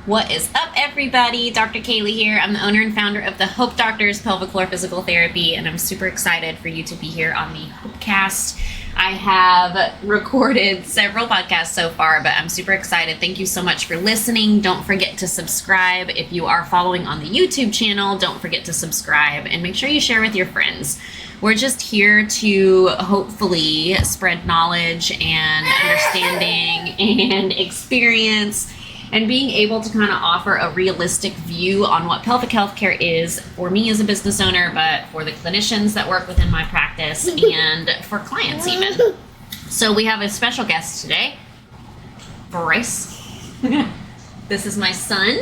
What is up, everybody? Dr. Kaylee here. I'm the owner and founder of the Hope Doctors Pelvic Floor Physical Therapy, and I'm super excited for you to be here on the Hopecast. I have recorded several podcasts so far, but I'm super excited. Thank you so much for listening. Don't forget to subscribe. If you are following on the YouTube channel, don't forget to subscribe and make sure you share with your friends. We're just here to hopefully spread knowledge and understanding and experience and being able to kind of offer a realistic view on what pelvic health care is for me as a business owner, but for the clinicians that work within my practice and for clients even. So we have a special guest today, Bryce. This is my son.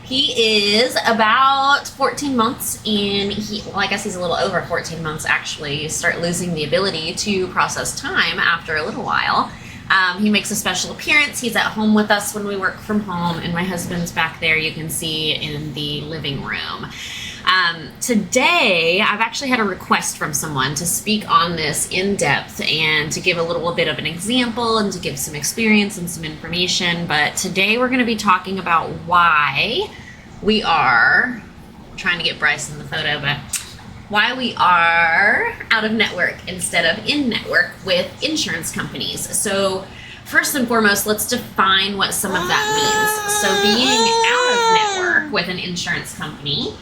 He is about 14 months and I guess he's a little over 14 months actually. You start losing the ability to process time after a little while. He makes a special appearance. He's at home with us when we work from home, and my husband's back there, you can see in the living room. Today, I've actually had a request from someone to speak on this in depth and to give a little bit of an example and to give some experience and some information. But today we're going to be talking about why we are trying to get Bryce in the photo, but why we are out of network instead of in network with insurance companies. So first and foremost, let's define what some of that means. So being out of network with an insurance company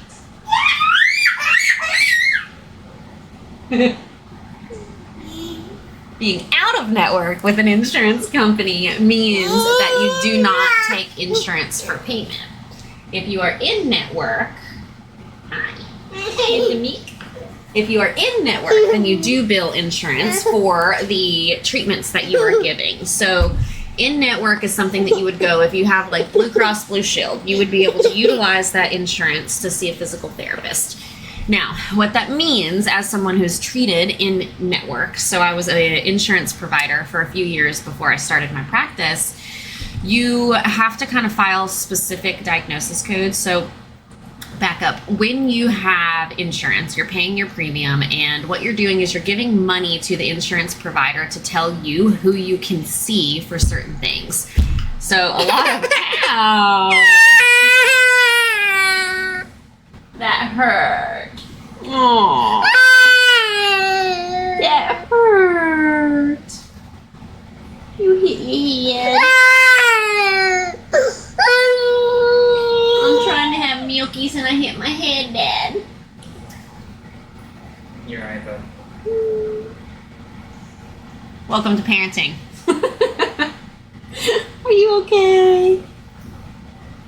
being out of network with an insurance company means that you do not take insurance for payment. If you are in network, if you are in network, then you do bill insurance for the treatments that you are giving. So in network is something that you would go if you have like Blue Cross Blue Shield, you would be able to utilize that insurance to see a physical therapist. Now, what that means as someone who's treated in network, so I was an insurance provider for a few years before I started my practice, you have to kind of file specific diagnosis codes. So back up. When you have insurance, you're paying your premium, and what you're doing is you're giving money to the insurance provider to tell you who you can see for certain things. So a lot of ow, that hurt. Aww. That hurt. You hit your head. I'm trying to have milkies and I hit my head, Dad. You're right, bud. Welcome to parenting. Are you okay?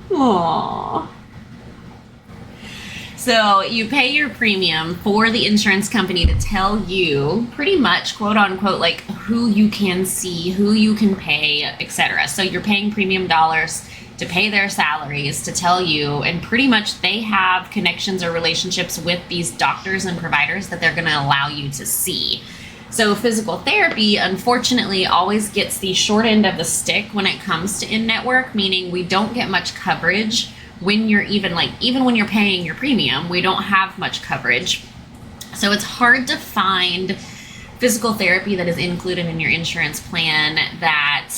Aww. So you pay your premium for the insurance company to tell you pretty much, quote unquote, like who you can see, who you can pay, etc. So you're paying premium dollars to pay their salaries, to tell you, and pretty much they have connections or relationships with these doctors and providers that they're going to allow you to see. So physical therapy, unfortunately, always gets the short end of the stick when it comes to in-network, meaning we don't get much coverage when you're even when you're paying your premium, we don't have much coverage. So it's hard to find physical therapy that is included in your insurance plan that,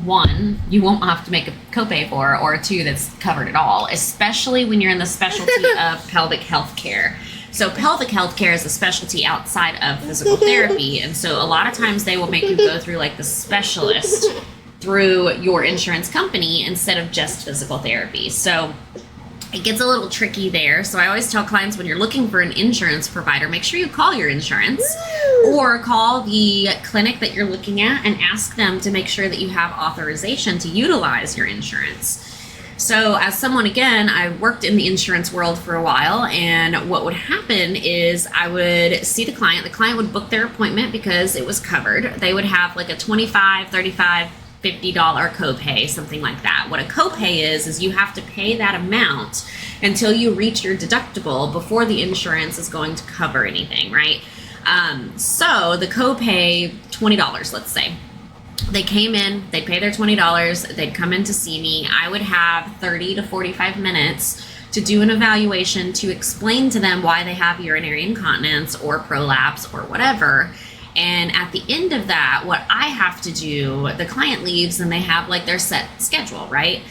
one, you won't have to make a copay for, or two, that's covered at all, especially when you're in the specialty of pelvic health care. So pelvic health care is a specialty outside of physical therapy, and so a lot of times they will make you go through like the specialist through your insurance company instead of just physical therapy. So it gets a little tricky there. So I always tell clients, when you're looking for an insurance provider, make sure you call your insurance or call the clinic that you're looking at and ask them to make sure that you have authorization to utilize your insurance. So as someone, again, I worked in the insurance world for a while, and what would happen is I would see the client would book their appointment because it was covered. They would have like a $25, $35, $50 copay, something like that. What a copay is you have to pay that amount until you reach your deductible before the insurance is going to cover anything, right? So the copay, $20, let's say. They came in, they'd pay their $20, they'd come in to see me. I would have 30 to 45 minutes to do an evaluation to explain to them why they have urinary incontinence or prolapse or whatever. And at the end of that, what I have to do, the client leaves and they have like their set schedule, right?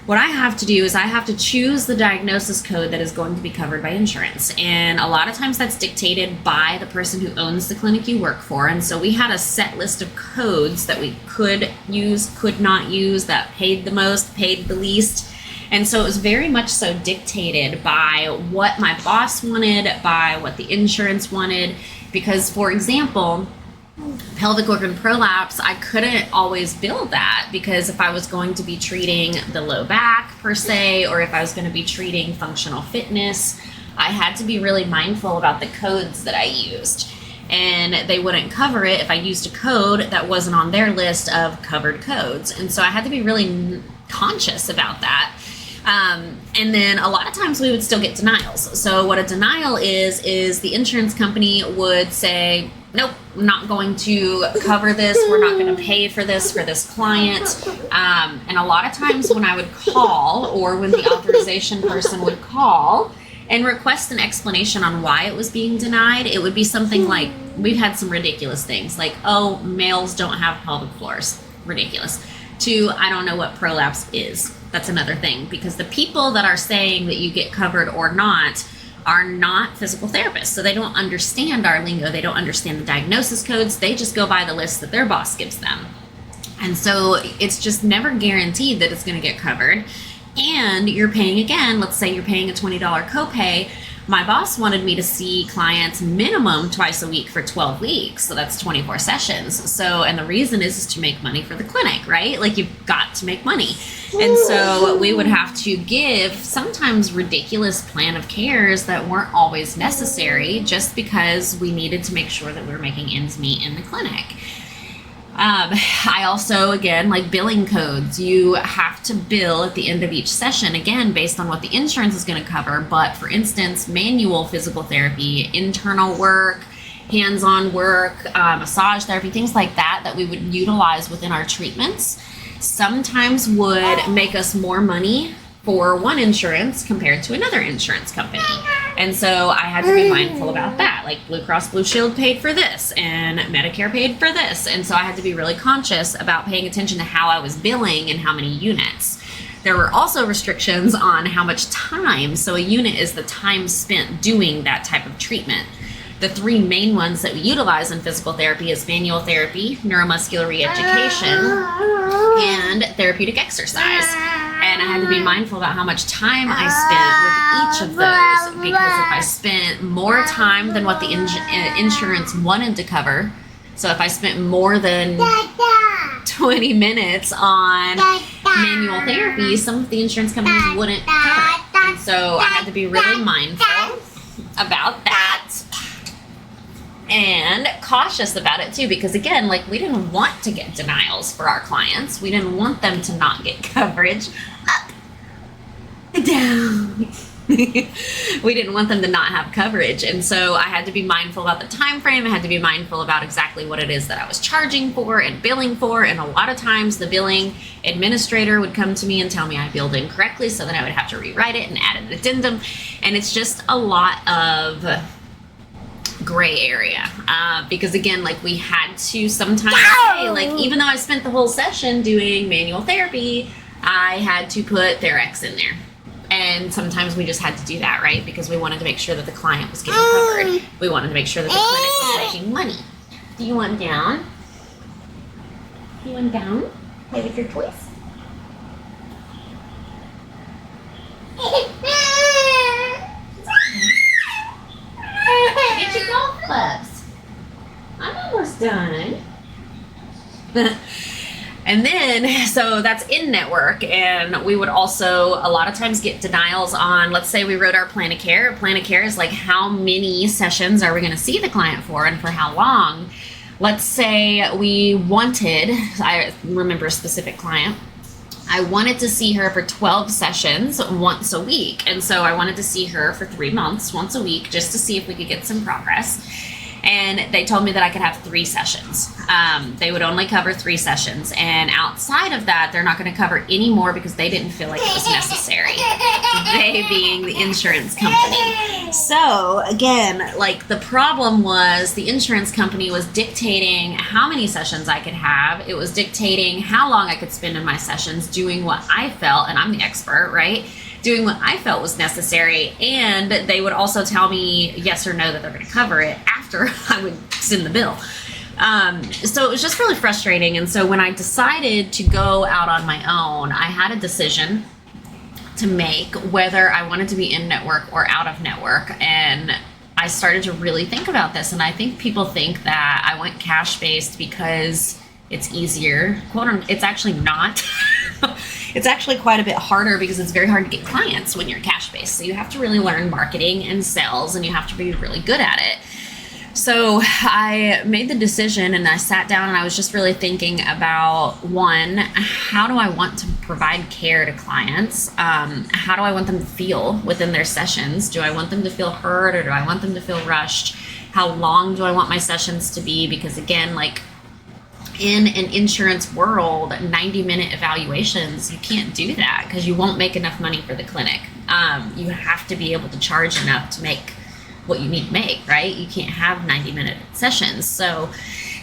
what I have to do is I have to choose the diagnosis code that is going to be covered by insurance. And a lot of times that's dictated by the person who owns the clinic you work for. And so we had a set list of codes that we could use, could not use, that paid the most, paid the least. And so it was very much so dictated by what my boss wanted, by what the insurance wanted. Because, for example, pelvic organ prolapse, I couldn't always bill that, because if I was going to be treating the low back per se, or if I was going to be treating functional fitness, I had to be really mindful about the codes that I used. And they wouldn't cover it if I used a code that wasn't on their list of covered codes. And so I had to be really conscious about that. And then a lot of times we would still get denials. So what a denial is the insurance company would say, nope, I'm not going to cover this. We're not going to pay for this client. And a lot of times when I would call, or when the authorization person would call and request an explanation on why it was being denied, it would be something like, we've had some ridiculous things like, oh, males don't have pelvic floors. Ridiculous. To, I don't know what prolapse is. That's another thing, because the people that are saying that you get covered or not are not physical therapists. So they don't understand our lingo. They don't understand the diagnosis codes. They just go by the list that their boss gives them. And so it's just never guaranteed that it's going to get covered. And you're paying, again, let's say you're paying a $20 copay. My boss wanted me to see clients minimum twice a week for 12 weeks. So that's 24 sessions. So, and the reason is to make money for the clinic, right? Like, you've got to make money. And so we would have to give sometimes ridiculous plan of cares that weren't always necessary, just because we needed to make sure that we were making ends meet in the clinic. I also, again, like billing codes, you have to bill at the end of each session, again, based on what the insurance is going to cover. But for instance, manual physical therapy, internal work, hands-on work, massage therapy, things like that we would utilize within our treatments, sometimes would make us more money for one insurance compared to another insurance company. And so I had to be mindful about that. Like, Blue Cross Blue Shield paid for this and Medicare paid for this. And so I had to be really conscious about paying attention to how I was billing and how many units. There were also restrictions on how much time. So a unit is the time spent doing that type of treatment. The three main ones that we utilize in physical therapy is manual therapy, neuromuscular reeducation, and therapeutic exercise. And I had to be mindful about how much time I spent with each of those, because if I spent more time than what the insurance wanted to cover, so if I spent more than 20 minutes on manual therapy, some of the insurance companies wouldn't cover it. And so I had to be really mindful about that. And cautious about it too, because again, like, we didn't want to get denials for our clients. We didn't want them to not get coverage. Up, down. We didn't want them to not have coverage. And so I had to be mindful about the time frame. I had to be mindful about exactly what it is that I was charging for and billing for. And a lot of times the billing administrator would come to me and tell me I billed incorrectly, so then I would have to rewrite it and add an addendum. And it's just a lot of gray area, because again, like, we had to sometimes say, like, even though I spent the whole session doing manual therapy, I had to put Therax in there. And sometimes we just had to do that, right? Because we wanted to make sure that the client was getting covered. We wanted to make sure that the clinic was making money. Do you want down? You want down? Play with your toys? Get your golf clubs. I'm almost done. And then, so that's in network. And we would also a lot of times get denials on, let's say we wrote our plan of care. A plan of care is like, how many sessions are we going to see the client for and for how long? Let's say we wanted, I remember a specific client, I wanted to see her for 12 sessions once a week. And so I wanted to see her for 3 months, once a week, just to see if we could get some progress. And they told me that I could have 3 sessions. They would only cover 3 sessions. And outside of that, they're not going to cover any more because they didn't feel like it was necessary. They being the insurance company. So again, like the problem was the insurance company was dictating how many sessions I could have. It was dictating how long I could spend in my sessions doing what I felt, and I'm the expert, right? Doing what I felt was necessary. And they would also tell me yes or no that they're going to cover it after I would send the bill. So it was just really frustrating. And so when I decided to go out on my own, I had a decision to make whether I wanted to be in network or out of network. And I started to really think about this. And I think people think that I went cash-based because it's easier. Quote unquote, it's actually not. It's actually quite a bit harder because it's very hard to get clients when you're cash-based. So you have to really learn marketing and sales, and you have to be really good at it. So I made the decision, and I sat down and I was just really thinking about, one, how do I want to provide care to clients? How do I want them to feel within their sessions? Do I want them to feel heard, or do I want them to feel rushed? How long do I want my sessions to be? Because again, like in an insurance world, 90-minute evaluations, you can't do that because you won't make enough money for the clinic. You have to be able to charge enough to make what you need to make, right? You can't have 90-minute sessions. So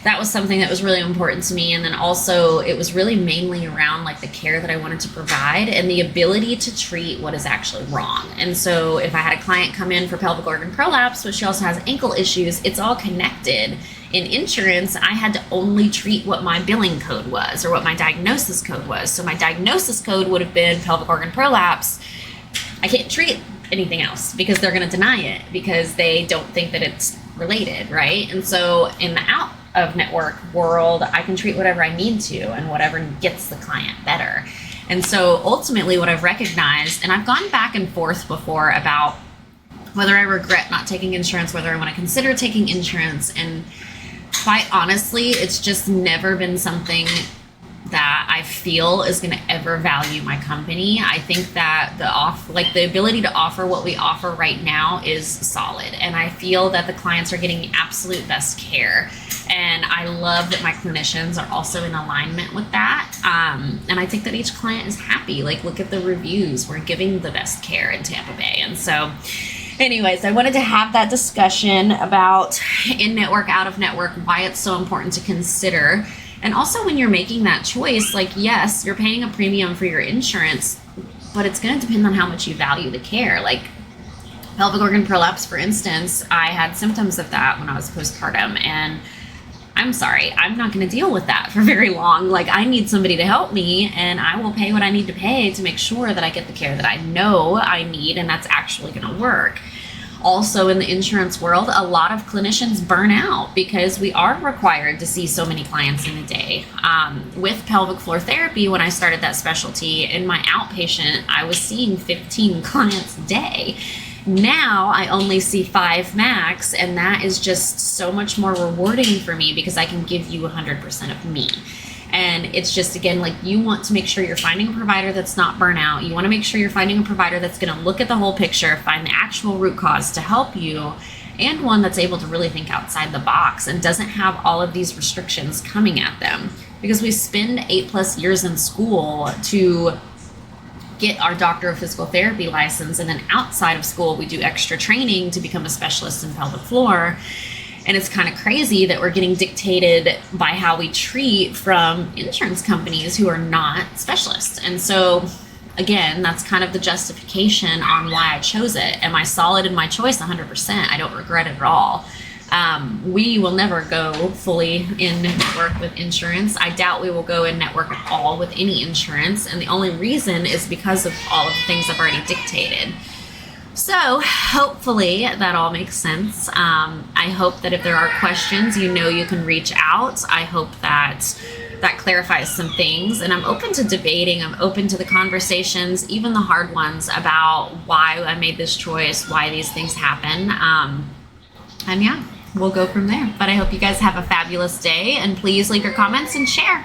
that was something that was really important to me. And then also it was really mainly around like the care that I wanted to provide and the ability to treat what is actually wrong. And so if I had a client come in for pelvic organ prolapse, but she also has ankle issues, it's all connected. In insurance, I had to only treat what my billing code was or what my diagnosis code was. So my diagnosis code would have been pelvic organ prolapse. I can't treat anything else because they're going to deny it because they don't think that it's related, right? And so in the out of network world, I can treat whatever I need to and whatever gets the client better. And so ultimately what I've recognized, and I've gone back and forth before about whether I regret not taking insurance, whether I want to consider taking insurance, and quite honestly, it's just never been something that I feel is going to ever value my company. I think that the ability to offer what we offer right now is solid. And I feel that the clients are getting the absolute best care. And I love that my clinicians are also in alignment with that. And I think that each client is happy. Like, look at the reviews. We're giving the best care in Tampa Bay. And so anyways, I wanted to have that discussion about in-network, out-of-network, why it's so important to consider. And also when you're making that choice, like, yes, you're paying a premium for your insurance, but it's going to depend on how much you value the care. Like pelvic organ prolapse, for instance, I had symptoms of that when I was postpartum, and I'm sorry, I'm not going to deal with that for very long. Like, I need somebody to help me, and I will pay what I need to pay to make sure that I get the care that I know I need, and that's actually going to work. Also, in the insurance world, a lot of clinicians burn out because we are required to see so many clients in a day. With pelvic floor therapy, when I started that specialty, in my outpatient, I was seeing 15 clients a day. Now I only see 5 max, and that is just so much more rewarding for me because I can give you 100% of me. And it's just, again, like, you want to make sure you're finding a provider that's not burnout. You want to make sure you're finding a provider that's going to look at the whole picture, find the actual root cause to help you, and one that's able to really think outside the box and doesn't have all of these restrictions coming at them. Because we spend 8+ years in school to get our doctor of physical therapy license, and then outside of school we do extra training to become a specialist in pelvic floor. And it's kind of crazy that we're getting dictated by how we treat from insurance companies who are not specialists. And so, again, that's kind of the justification on why I chose it. Am I solid in my choice? 100%. I don't regret it at all. We will never go fully in network with insurance. I doubt we will go in network at all with any insurance. And the only reason is because of all of the things I've already dictated. So hopefully that all makes sense. I hope that if there are questions, you can reach out. I hope that clarifies some things, and I'm open to debating. I'm open to the conversations, even the hard ones, about why I made this choice, why these things happen. And yeah, we'll go from there. But I hope you guys have a fabulous day, and please leave your comments and share.